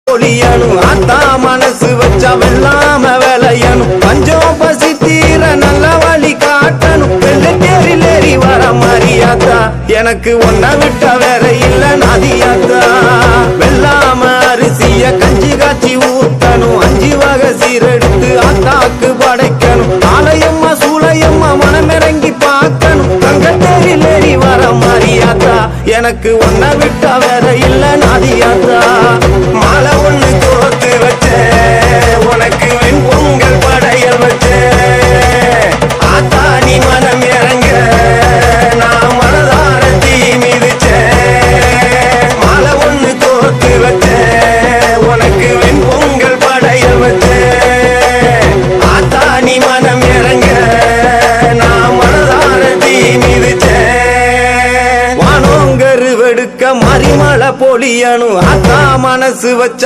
பொழியணும் ஆத்தா மனசு வச்சா வெள்ளாம விளையணும் பஞ்சம் பசி தீர நல்ல வழி காட்டணும் வெள்ளத்தேரிலேறி வர மாரியாத்தா எனக்கு ஒன்ன விட்ட வேற இல்ல நதியாத்தா வெள்ளாம அரிசிய கஞ்சி காய்ச்சி ஊத்தணும் 5 வகை சீரெடுத்து ஆத்தாக்கு படைக்கணும் ஆலயம்மா சூளையம்மா மனமிறங்கி பார்க்கணும் தங்கத்தேரிலேறி வர மாரியாத்தா எனக்கு ஒன்ன விட்ட வேற இல்ல நதியாத்தா மாலை ஒண்ணு கோர்த்து வச்சேன் உனக்கு வெண்பொங்கல் படையல் வச்சேன் ஆத்தா நீ மனம் இறங்க நான் மனதார தீ மிதிச்சேன் மாலை ஒண்ணு கோர்த்து வச்சேன் உனக்கு வெண்பொங்கல் படையல் வச்சேன் ஆத்தா நீ மனம் இறங்க நான் மனதார தீ மிதிச்சேன் வானோங்கரு வெடுக்க மறிமலை பொழியணும் ஆத்தா மனசு வச்சா